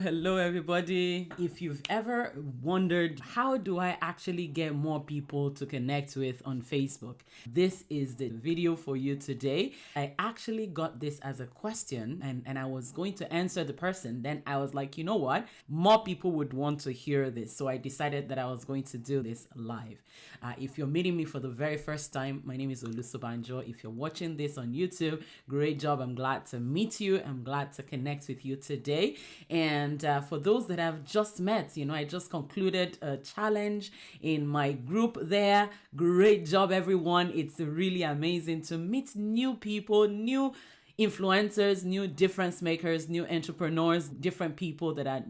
Hello, everybody. If you've ever wondered, how do I actually get more people to connect with on Facebook? This is the video for you today. I actually got this as a question and I was going to answer the person. Then I was like, you know what? More people would want to hear this. So I decided that I was going to do this live. If you're meeting me for the very first time, my name is Sobanjo. If you're watching this on YouTube, great job. I'm glad to meet you. I'm glad to connect with you today. And for those that I've just met, I just concluded a challenge in my group there. Great job, everyone. It's really amazing to meet new people, new influencers, new difference makers, new entrepreneurs, different people that are,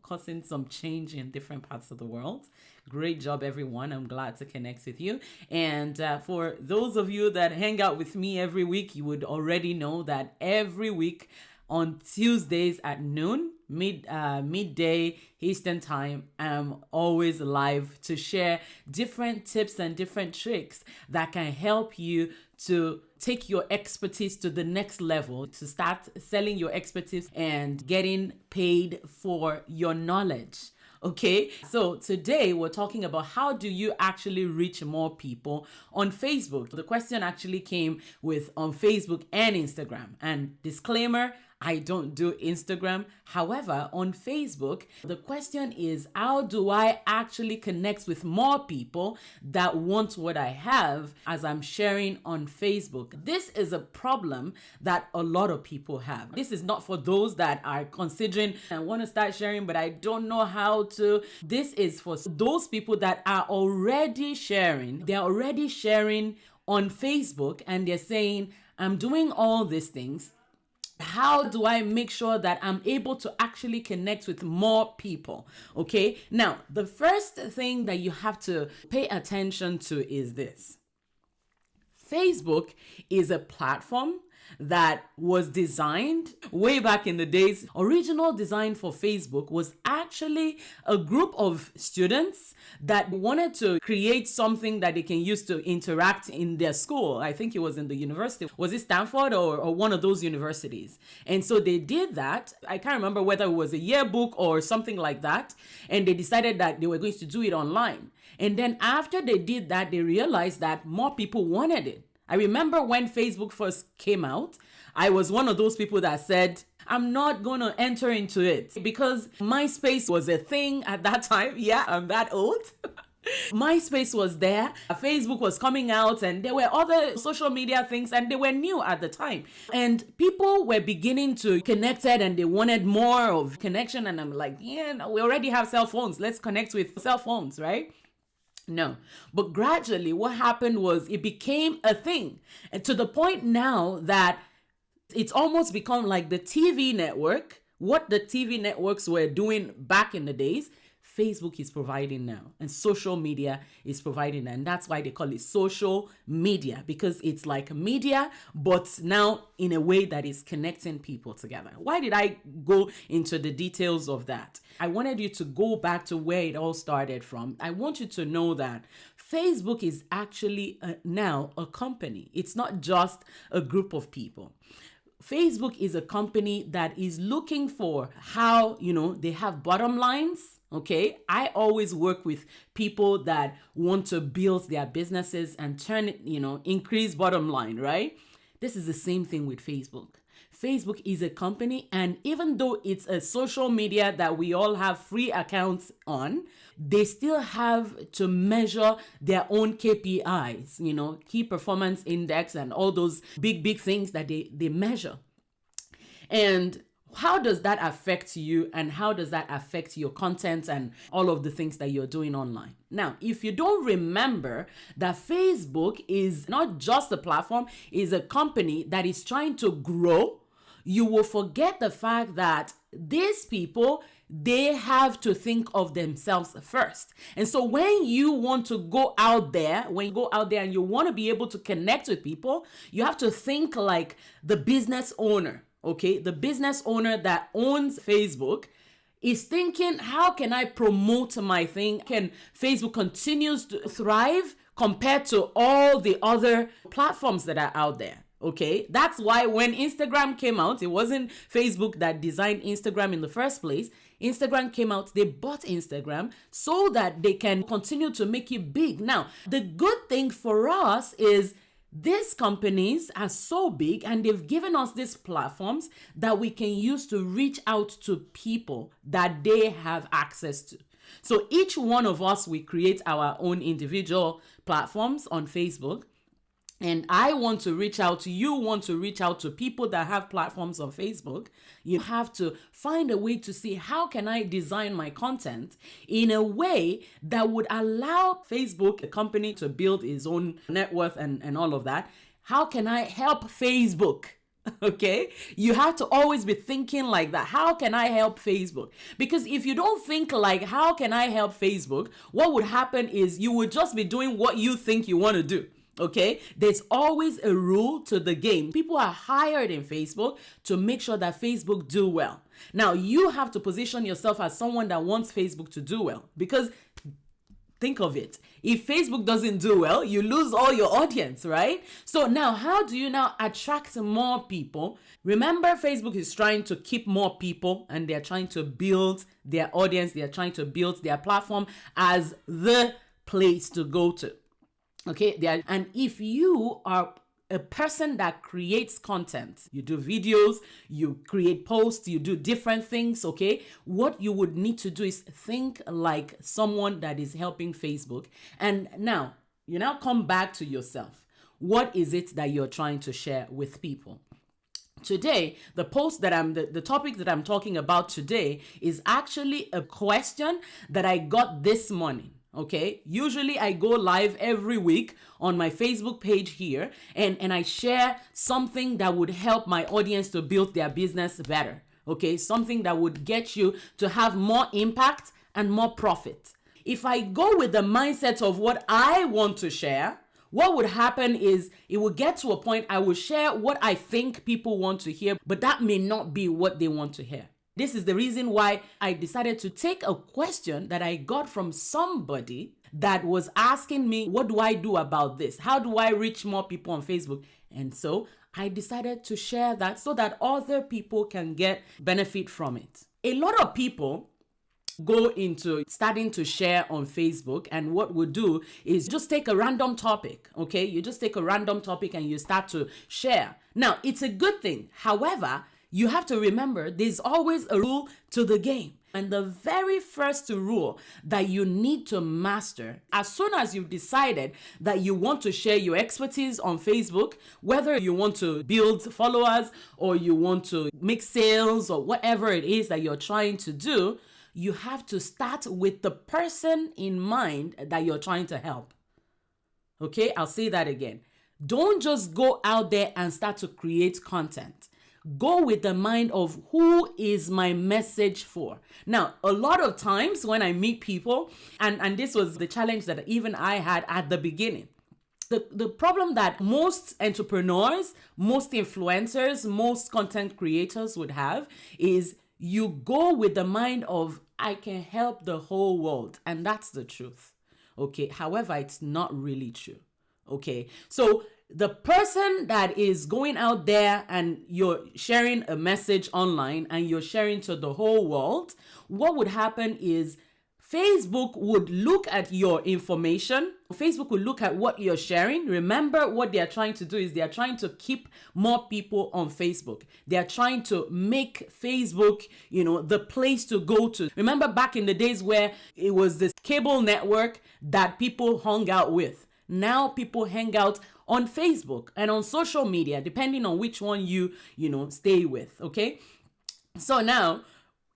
causing some change in different parts of the world. Great job, everyone. I'm glad to connect with you. And for those of you that hang out with me every week, you would already know that every week on Tuesdays at noon, midday Eastern time, I'm always live to share different tips and different tricks that can help you to take your expertise to the next level, to start selling your expertise and getting paid for your knowledge. Okay, so today we're talking about how do you actually reach more people on Facebook. The question actually came with on Facebook and Instagram. And disclaimer, I don't do Instagram. However, on Facebook, the question is, how do I actually connect with more people that want what I have as I'm sharing on Facebook? This is a problem that a lot of people have. This is not for those that are considering and want to start sharing, but I don't know how to. This is for those people that are already sharing. They're already sharing on Facebook and they're saying, I'm doing all these things. How do I make sure that I'm able to actually connect with more people? Okay. Now, the first thing that you have to pay attention to is this. Facebook is a platform that was designed way back in the days. Original design for Facebook was actually a group of students that wanted to create something that they can use to interact in their school. I think it was in the university. Was it Stanford or one of those universities? And so they did that. I can't remember whether it was a yearbook or something like that. And they decided that they were going to do it online. And then after they did that, they realized that more people wanted it. I remember when Facebook first came out, I was one of those people that said, I'm not going to enter into it because MySpace was a thing at that time. Yeah, I'm that old. MySpace was there, Facebook was coming out, and there were other social media things, and they were new at the time. And people were beginning to connect and they wanted more of connection. And I'm like, yeah, no, we already have cell phones. Let's connect with cell phones, right? No, but gradually what happened was it became a thing, and to the point now that it's almost become like the TV network. What the TV networks were doing back in the days, Facebook is providing now, and social media is providing, and that's why they call it social media, because it's like media, but now in a way that is connecting people together. Why did I go into the details of that? I wanted you to go back to where it all started from. I want you to know that Facebook is actually now a company. It's not just a group of people. Facebook is a company that is looking for how, they have bottom lines. Okay, I always work with people that want to build their businesses and turn it, increase bottom line, right? This is the same thing with Facebook. Facebook is a company, and even though it's a social media that we all have free accounts on, they still have to measure their own KPIs, key performance index, and all those big things that they measure. And how does that affect you, and how does that affect your content and all of the things that you're doing online? Now, if you don't remember that Facebook is not just a platform, is a company that is trying to grow, you will forget the fact that these people, they have to think of themselves first. And so when you want to go out there, and you want to be able to connect with people, you have to think like the business owner. Okay, the business owner that owns Facebook is thinking, how can I promote my thing? Can Facebook continues to thrive compared to all the other platforms that are out there? Okay, that's why when Instagram came out, it wasn't Facebook that designed Instagram in the first place. Instagram came out, they bought Instagram so that they can continue to make it big. Now, the good thing for us is these companies are so big and they've given us these platforms that we can use to reach out to people that they have access to. So each one of us, we create our own individual platforms on Facebook. And I want to reach out, you want to reach out to people that have platforms on Facebook. You have to find a way to see, how can I design my content in a way that would allow Facebook, a company, to build its own net worth and all of that. How can I help Facebook? Okay, you have to always be thinking like that. How can I help Facebook? Because if you don't think like, how can I help Facebook, what would happen is you would just be doing what you think you want to do. Okay, there's always a rule to the game. People are hired in Facebook to make sure that Facebook do well. Now, you have to position yourself as someone that wants Facebook to do well, because think of it. If Facebook doesn't do well, you lose all your audience, right? So now, how do you now attract more people? Remember, Facebook is trying to keep more people and they're trying to build their audience. They're trying to build their platform as the place to go to. Okay, and if you are a person that creates content, you do videos, you create posts, you do different things, okay, what you would need to do is think like someone that is helping Facebook. And now, you now come back to yourself. What is it that you're trying to share with people? Today, the topic that I'm talking about today is actually a question that I got this morning. Okay, usually I go live every week on my Facebook page here and I share something that would help my audience to build their business better. Okay, something that would get you to have more impact and more profit. If I go with the mindset of what I want to share, what would happen is it will get to a point I will share what I think people want to hear, but that may not be what they want to hear. This is the reason why I decided to take a question that I got from somebody that was asking me, what do I do about this? How do I reach more people on Facebook? And so I decided to share that so that other people can get benefit from it. A lot of people go into starting to share on Facebook, and what we do is just take a random topic, okay? You just take a random topic and you start to share. Now, it's a good thing. However, you have to remember there's always a rule to the game. And the very first rule that you need to master, as soon as you've decided that you want to share your expertise on Facebook, whether you want to build followers or you want to make sales or whatever it is that you're trying to do, you have to start with the person in mind that you're trying to help. Okay, I'll say that again. Don't just go out there and start to create content. Go with the mind of who is my message for. Now, a lot of times when I meet people, and this was the challenge that even I had at the beginning, the problem that most entrepreneurs, most influencers, most content creators would have is you go with the mind of, I can help the whole world. And that's the truth. Okay. However, it's not really true. Okay. So the person that is going out there and you're sharing a message online and you're sharing to the whole world, what would happen is Facebook would look at your information. Facebook will look at what you're sharing. Remember, what they're trying to do is they're trying to keep more people on Facebook. They're trying to make Facebook, the place to go to. Remember back in the days where it was this cable network that people hung out with. Now people hang out on Facebook and on social media, depending on which one you stay with, okay? So now,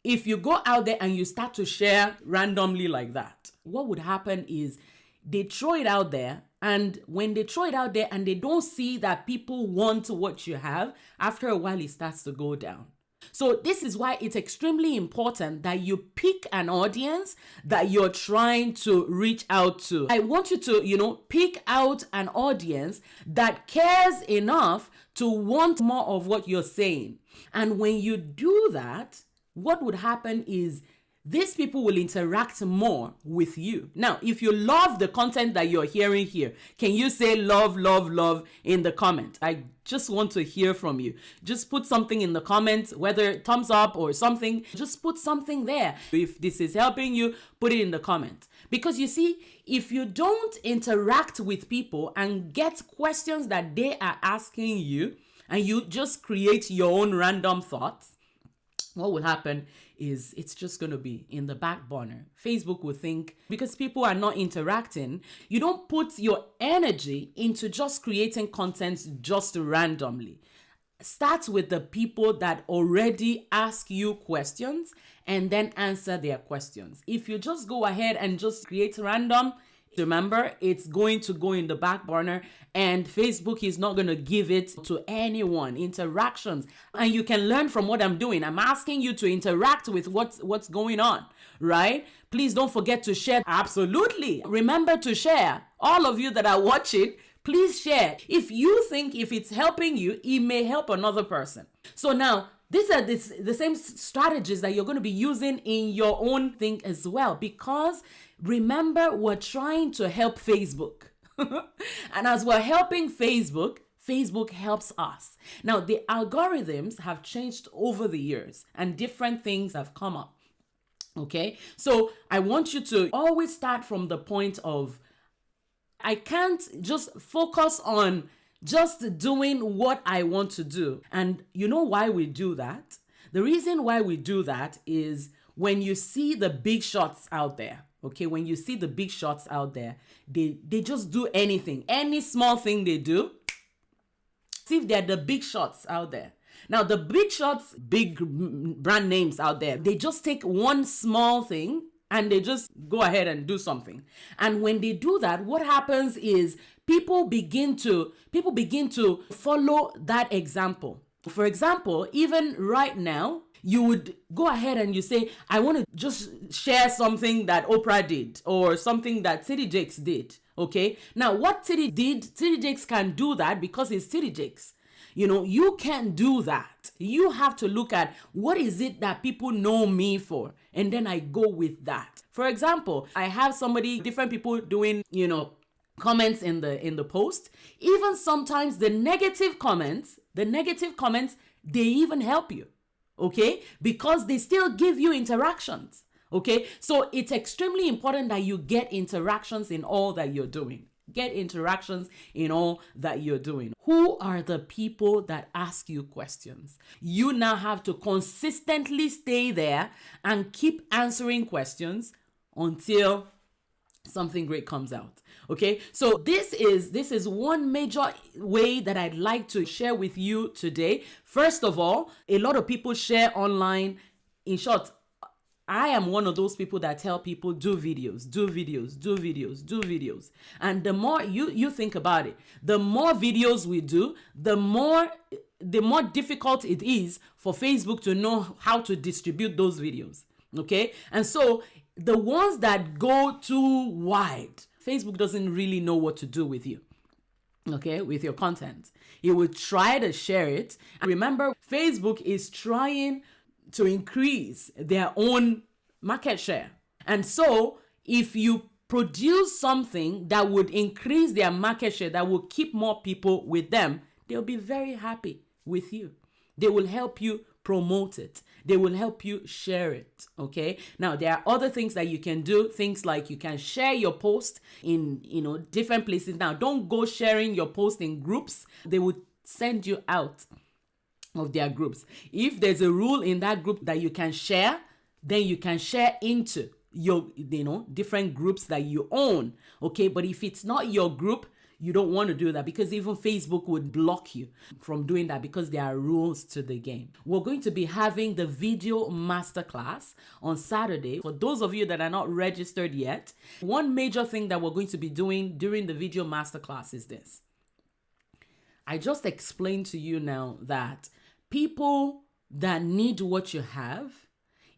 if you go out there and you start to share randomly like that, what would happen is they throw it out there, and when they throw it out there and they don't see that people want what you have, after a while it starts to go down. So this is why it's extremely important that you pick an audience that you're trying to reach out to. I want you to, pick out an audience that cares enough to want more of what you're saying. And when you do that, what would happen is these people will interact more with you. Now, if you love the content that you're hearing here, can you say love, love, love in the comment? I just want to hear from you. Just put something in the comments, whether thumbs up or something. Just put something there. If this is helping you, put it in the comment. Because you see, if you don't interact with people and get questions that they are asking you, and you just create your own random thoughts, what will happen is it's just going to be in the back burner. Facebook will think, because people are not interacting, you don't put your energy into just creating content just randomly. Start with the people that already ask you questions and then answer their questions. If you just go ahead and just create random, remember, it's going to go in the back burner and Facebook is not going to give it to anyone. Interactions. And you can learn from what I'm doing. I'm asking you to interact with what's going on, right? Please don't forget to share. Absolutely. Remember to share. All of you that are watching, please share. If you think if it's helping you, it may help another person. So now, these are the same strategies that you're going to be using in your own thing as well. Because remember, we're trying to help Facebook. And as we're helping Facebook, Facebook helps us. Now, the algorithms have changed over the years and different things have come up. Okay, so I want you to always start from the point of, I can't just focus on just doing what I want to do. And you know why we do that? The reason why we do that is when you see the big shots out there, okay? When you see the big shots out there, they just do anything. Any small thing they do. See if they're the big shots out there. Now, the big shots, big brand names out there, they just take one small thing and they just go ahead and do something. And when they do that, what happens is people begin to follow that example. For example, even right now, you would go ahead and you say, I want to just share something that Oprah did or something that TD Jakes did. Okay. Now, what TD did, TD Jakes can do that because it's TD Jakes. You know, you can't do that. You have to look at what is it that people know me for, and then I go with that. For example, I have different people doing, comments in the post. Even sometimes the negative comments, they even help you. Okay? Because they still give you interactions. Okay? So it's extremely important that you get interactions in all that you're doing. Get interactions in all that you're doing. Who are the people that ask you questions? You now have to consistently stay there and keep answering questions until something great comes out. Okay, so this is one major way that I'd like to share with you today. First of all, a lot of people share online. In short, I am one of those people that tell people do videos. And the more you think about it, the more videos we do, the more difficult it is for Facebook to know how to distribute those videos. Okay? And so the ones that go too wide, Facebook doesn't really know what to do with you. Okay? With your content. It will try to share it. And remember, Facebook is trying to increase their own market share. And so if you produce something that would increase their market share, that will keep more people with them, they'll be very happy with you. They will help you promote it. They will help you share it. Okay. Now, there are other things that you can do. Things like you can share your post in, different places. Now, don't go sharing your post in groups. They would send you out of their groups. If there's a rule in that group that you can share, then you can share into your, different groups that you own. Okay. But if it's not your group, you don't want to do that, because even Facebook would block you from doing that, because there are rules to the game. We're going to be having the video masterclass on Saturday. For those of you that are not registered yet, one major thing that we're going to be doing during the video masterclass is this. I just explained to you now that people that need what you have,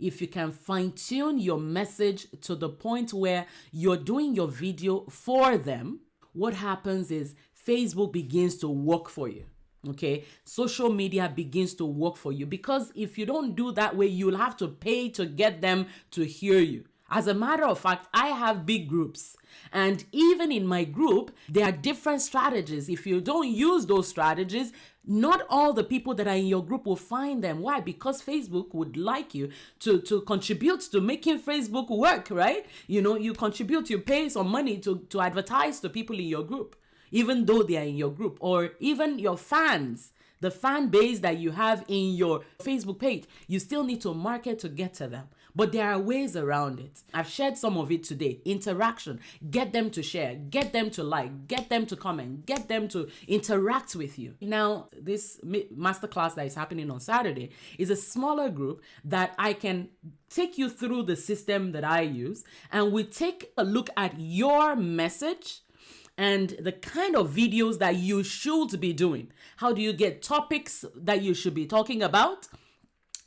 if you can fine-tune your message to the point where you're doing your video for them, what happens is Facebook begins to work for you. Okay, social media begins to work for you, because if you don't do that way, you'll have to pay to get them to hear you. As a matter of fact, I have big groups, and even in my group, there are different strategies. If you don't use those strategies, not all the people that are in your group will find them. Why? Because Facebook would like you to contribute to making Facebook work, right? You contribute, you pay some money to advertise to people in your group, even though they are in your group, or even your fans, the fan base that you have in your Facebook page. You still need to market to get to them. But there are ways around it. I've shared some of it today. Interaction. Get them to share. Get them to like. Get them to comment. Get them to interact with you. Now, this masterclass that is happening on Saturday is a smaller group that I can take you through the system that I use. And we take a look at your message and the kind of videos that you should be doing. How do you get topics that you should be talking about?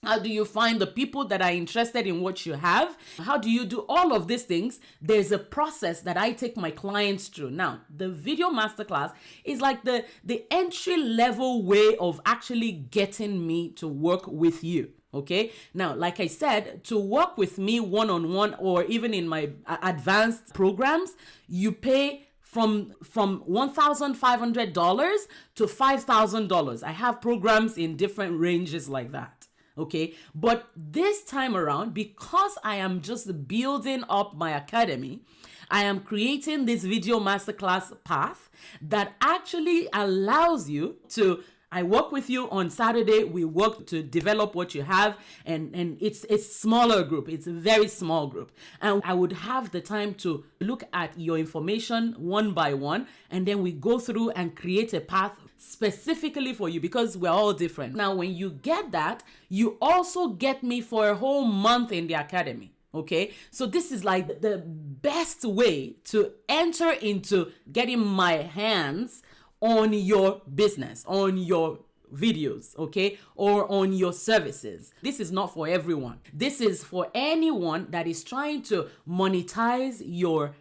How do you find the people that are interested in what you have? How do you do all of these things? There's a process that I take my clients through. Now, the video masterclass is like the entry level way of actually getting me to work with you. Okay. Now, like I said, to work with me one-on-one, or even in my advanced programs, you pay from $1,500 to $5,000. I have programs in different ranges like that. Okay. But this time around, because I am just building up my academy, I am creating this video masterclass path that actually allows you to, I work with you on Saturday. We work to develop what you have, and it's smaller group. It's a very small group. And I would have the time to look at your information one by one, and then we go through and create a path specifically for you, because we're all different. Now, when you get that, you also get me for a whole month in the academy. Okay, so this is like the best way to enter into getting my hands on your business, on your videos, okay, or on your services. This is not for everyone. This is for anyone that is trying to monetize your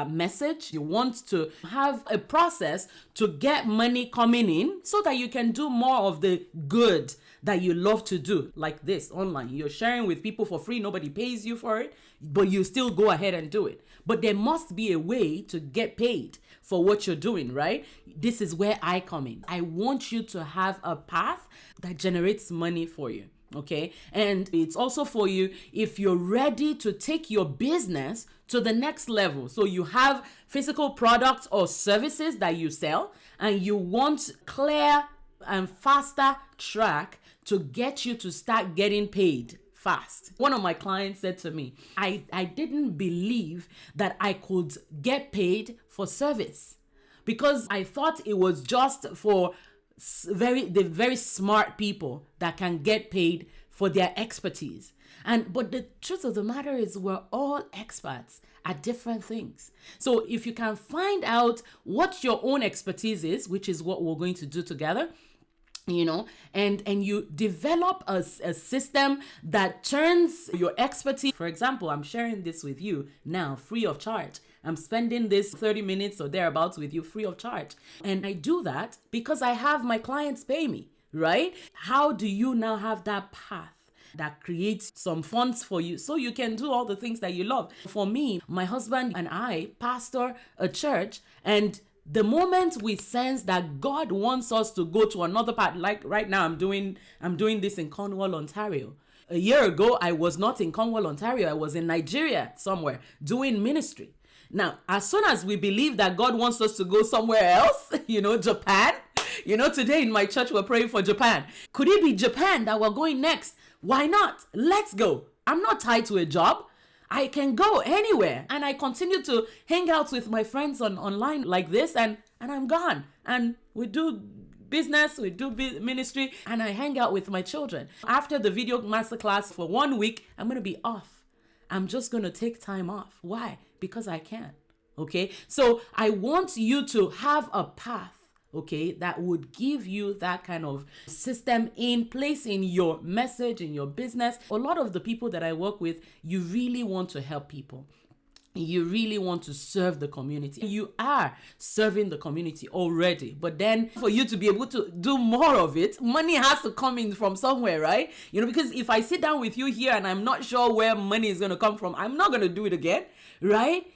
message. You want to have a process to get money coming in so that you can do more of the good that you love to do, like this online. You're sharing with people for free. Nobody pays you for it, but you still go ahead and do it. But there must be a way to get paid for what you're doing, right? This is where I come in. I want you to have a path that generates money for you. Okay. And it's also for you if you're ready to take your business to the next level. So you have physical products or services that you sell, and you want clear and faster track to get you to start getting paid fast. One of my clients said to me, I didn't believe that I could get paid for service, because I thought it was just for the very smart people that can get paid for their expertise. But the truth of the matter is, we're all experts at different things. So if you can find out what your own expertise is, which is what we're going to do together, and you develop a system that turns your expertise. For example, I'm sharing this with you now free of charge. I'm spending this 30 minutes or thereabouts with you free of charge. And I do that because I have my clients pay me, right? How do you now have that path that creates some funds for you so you can do all the things that you love? For me, my husband and I pastor a church, and the moment we sense that God wants us to go to another part, like right now, I'm doing this in Cornwall, Ontario. A year ago, I was not in Cornwall, Ontario. I was in Nigeria somewhere doing ministry. Now, as soon as we believe that God wants us to go somewhere else, Japan, today in my church, we're praying for Japan. Could it be Japan that we're going next? Why not? Let's go. I'm not tied to a job. I can go anywhere, and I continue to hang out with my friends online like this, and I'm gone. And we do business, we do ministry, and I hang out with my children. After the video masterclass for 1 week, I'm going to be off. I'm just going to take time off. Why? Because I can. Okay. So I want you to have a path, okay, that would give you that kind of system in place in your message, in your business. A lot of the people that I work with, you really want to help people. you really want to serve the community. You are serving the community already, but then for you to be able to do more of it, money has to come in from somewhere, right? Because if I sit down with you here and I'm not sure where money is going to come from, I'm not going to do it again, right?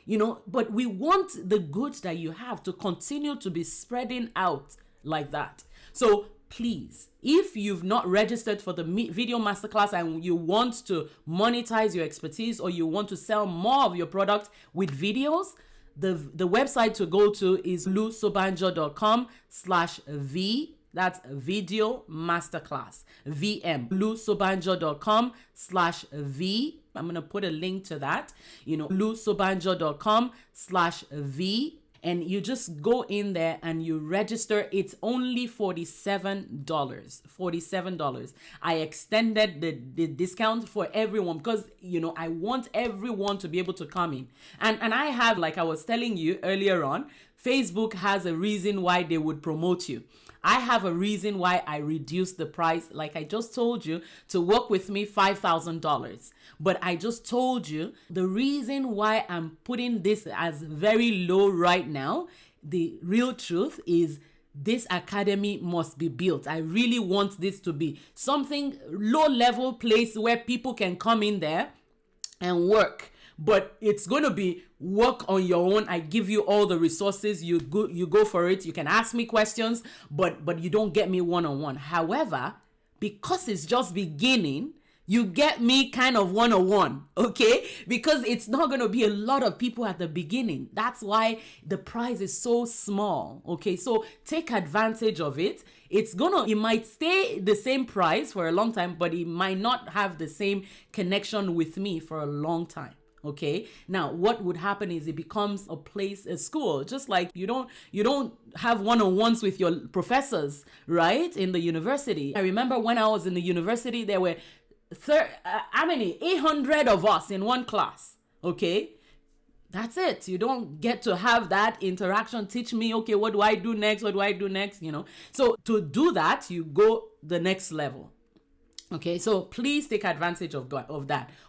But we want the goods that you have to continue to be spreading out like that. So please, if you've not registered for the video masterclass and you want to monetize your expertise, or you want to sell more of your product with videos, the website to go to is lusobanjo.com/v. That's video masterclass, VM. lusobanjo.com/v. I'm going to put a link to that, lusobanjo.com/v. And you just go in there and you register. It's only $47. $47. I extended the discount for everyone because, I want everyone to be able to come in. And I have, like I was telling you earlier on, Facebook has a reason why they would promote you. I have a reason why I reduced the price. Like I just told you, to work with me, $5,000. But I just told you the reason why I'm putting this as very low right now. The real truth is this academy must be built. I really want this to be something low-level place where people can come in there and work. But it's going to be work on your own. I give you all the resources. You go for it. You can ask me questions, but you don't get me one-on-one. However, because it's just beginning, you get me kind of one-on-one, okay? Because it's not going to be a lot of people at the beginning. That's why the price is so small, okay? So take advantage of it. It might stay the same price for a long time, but it might not have the same connection with me for a long time. Okay. Now, what would happen is it becomes a school, just like you don't have one-on-ones with your professors, right? In the university. I remember when I was in the university, there were 800 of us in one class. Okay. That's it. You don't get to have that interaction. Teach me, okay, what do I do next? What do I do next? So to do that, you go the next level. Okay, so please take advantage of that.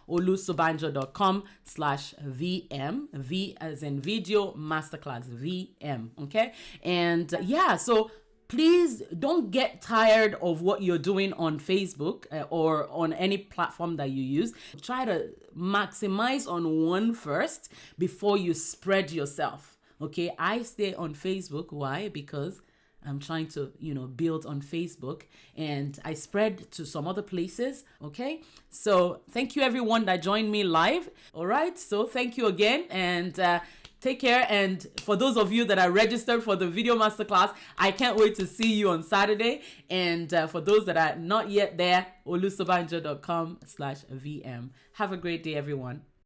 olusobanjo.com/VM, V as in video masterclass, VM. Okay, and so please don't get tired of what you're doing on Facebook or on any platform that you use. Try to maximize on one first before you spread yourself. Okay, I stay on Facebook. Why? Because I'm trying to, build on Facebook, and I spread to some other places. Okay. So thank you everyone that joined me live. All right. So thank you again, and take care. And for those of you that are registered for the video masterclass, I can't wait to see you on Saturday. And for those that are not yet there, olusobanjo.com/VM. Have a great day, everyone.